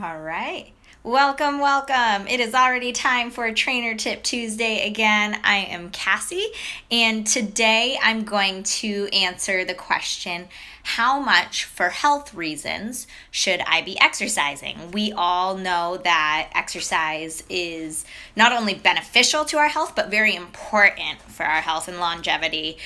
All right. Welcome, welcome. It is already time for Trainer Tip Tuesday again. I am Cassie, and today I'm going to answer the question, how much for health reasons should I be exercising? We all know that exercise is not only beneficial to our health, but very important for our health and longevity.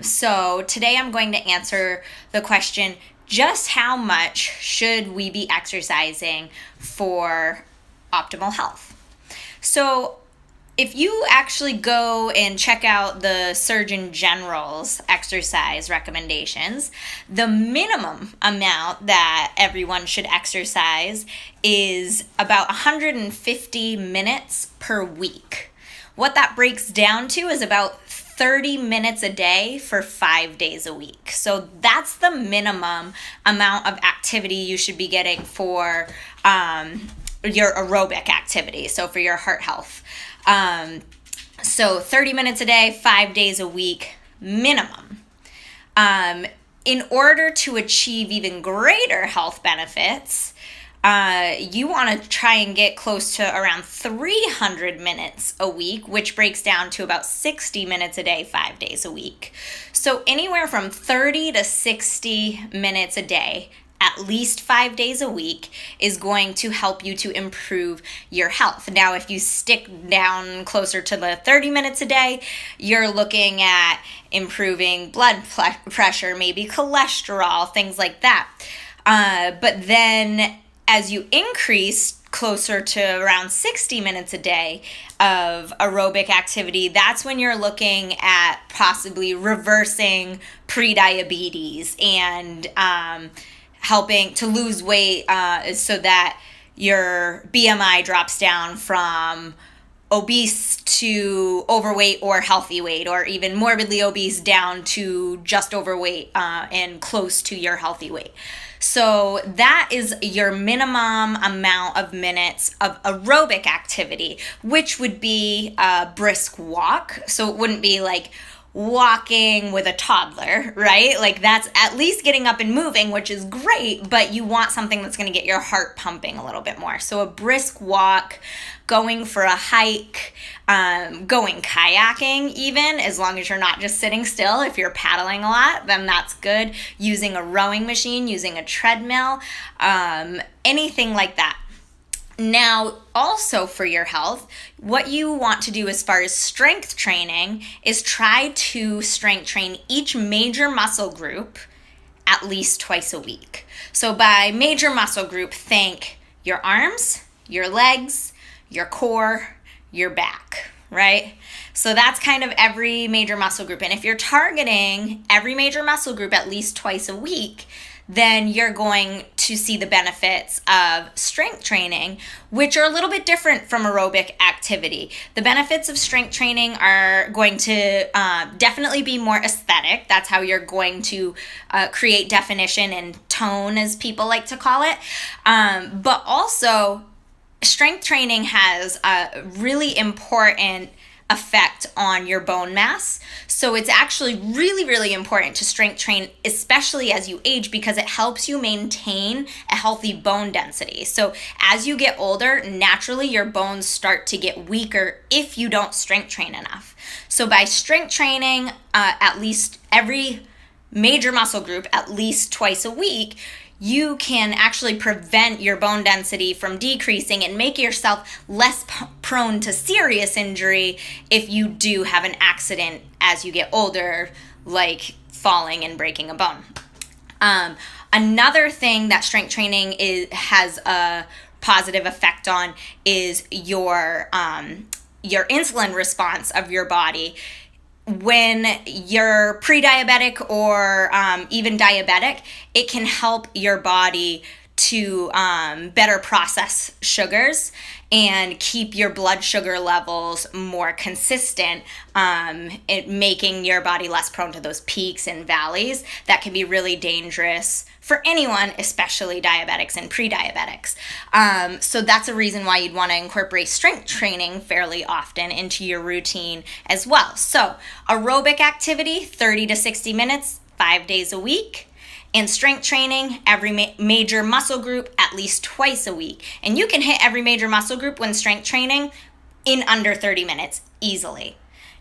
So today I'm going to answer the question, just how much should we be exercising for optimal health? So if you actually go and check out the Surgeon General's exercise recommendations, the minimum amount that everyone should exercise is about 150 minutes per week. What that breaks down to is about 30 minutes a day for 5 days a week. So that's the minimum amount of activity you should be getting for your aerobic activity, so for your heart health. So 30 minutes a day, 5 days a week, minimum. In order to achieve even greater health benefits, you want to try and get close to around 300 minutes a week, which breaks down to about 60 minutes a day, 5 days a week. So anywhere from 30 to 60 minutes a day, at least 5 days a week, is going to help you to improve your health. Now, if you stick down closer to the 30 minutes a day, you're looking at improving blood pressure, maybe cholesterol, things like that. But then as you increase closer to around 60 minutes a day of aerobic activity, that's when you're looking at possibly reversing prediabetes and helping to lose weight so that your BMI drops down from obese to overweight or healthy weight, or even morbidly obese down to just overweight and close to your healthy weight. So that is your minimum amount of minutes of aerobic activity, which would be a brisk walk. So it wouldn't be like walking with a toddler, right? Like that's at least getting up and moving, which is great, but you want something that's going to get your heart pumping a little bit more. So a brisk walk, going for a hike, going kayaking even, as long as you're not just sitting still. If you're paddling a lot, then that's good. Using a rowing machine, using a treadmill, anything like that. Now, also for your health, what you want to do as far as strength training is try to strength train each major muscle group at least twice a week. So by major muscle group, think your arms, your legs, your core, your back, right? So that's kind of every major muscle group. And if you're targeting every major muscle group at least twice a week, then you're going to see the benefits of strength training, which are a little bit different from aerobic activity. The benefits of strength training are going to definitely be more aesthetic. That's how you're going to create definition and tone, as people like to call it. But also, strength training has a really important effect on your bone mass. So it's actually really, really important to strength train, especially as you age, because it helps you maintain a healthy bone density. So as you get older, naturally your bones start to get weaker if you don't strength train enough. So by strength training at least every major muscle group at least twice a week, you can actually prevent your bone density from decreasing and make yourself less prone to serious injury if you do have an accident as you get older, like falling and breaking a bone. Another thing that strength training has a positive effect on is your insulin response of your body. When you're pre-diabetic or even diabetic, it can help your body to better process sugars and keep your blood sugar levels more consistent, making your body less prone to those peaks and valleys that can be really dangerous for anyone, especially diabetics and pre-diabetics. So that's a reason why you'd want to incorporate strength training fairly often into your routine as well. So aerobic activity, 30 to 60 minutes, 5 days a week. and strength training, every major muscle group at least twice a week. And you can hit every major muscle group when strength training in under 30 minutes easily.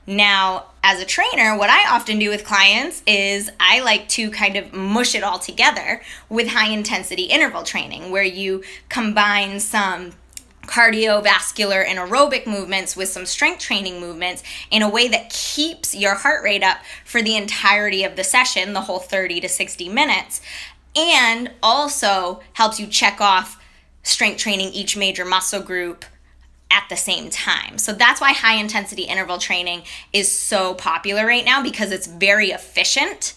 Now, as a trainer, what I often do with clients is I like to kind of mush it all together with high intensity interval training, where you combine some cardiovascular and aerobic movements with some strength training movements in a way that keeps your heart rate up for the entirety of the session, the whole 30 to 60 minutes, and also helps you check off strength training each major muscle group at the same time. So that's why high intensity interval training is so popular right now, because it's very efficient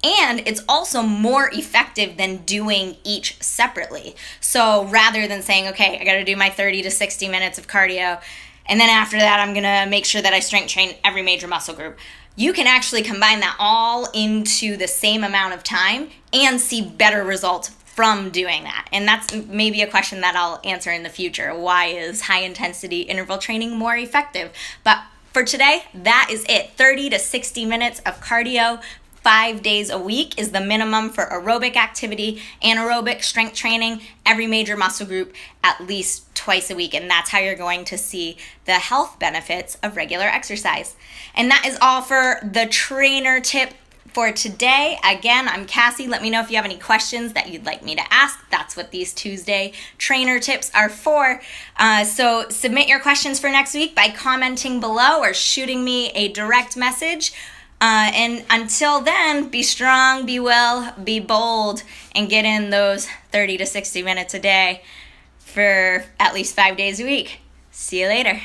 and it's also more effective than doing each separately. So rather than saying, okay, I got to do my 30 to 60 minutes of cardio, and then after that, I'm going to make sure that I strength train every major muscle group, you can actually combine that all into the same amount of time and see better results from doing that. And that's maybe a question that I'll answer in the future. Why is high intensity interval training more effective? But for today, that is it. 30 to 60 minutes of cardio 5 days a week is the minimum for aerobic activity, anaerobic strength training, every major muscle group at least twice a week. And that's how you're going to see the health benefits of regular exercise. And that is all for the trainer tip for today. Again, I'm Cassie. Let me know if you have any questions that you'd like me to ask. That's what these Tuesday trainer tips are for. So submit your questions for next week by commenting below or shooting me a direct message. And until then, be strong, be well, be bold, and get in those 30 to 60 minutes a day for at least 5 days a week. See you later.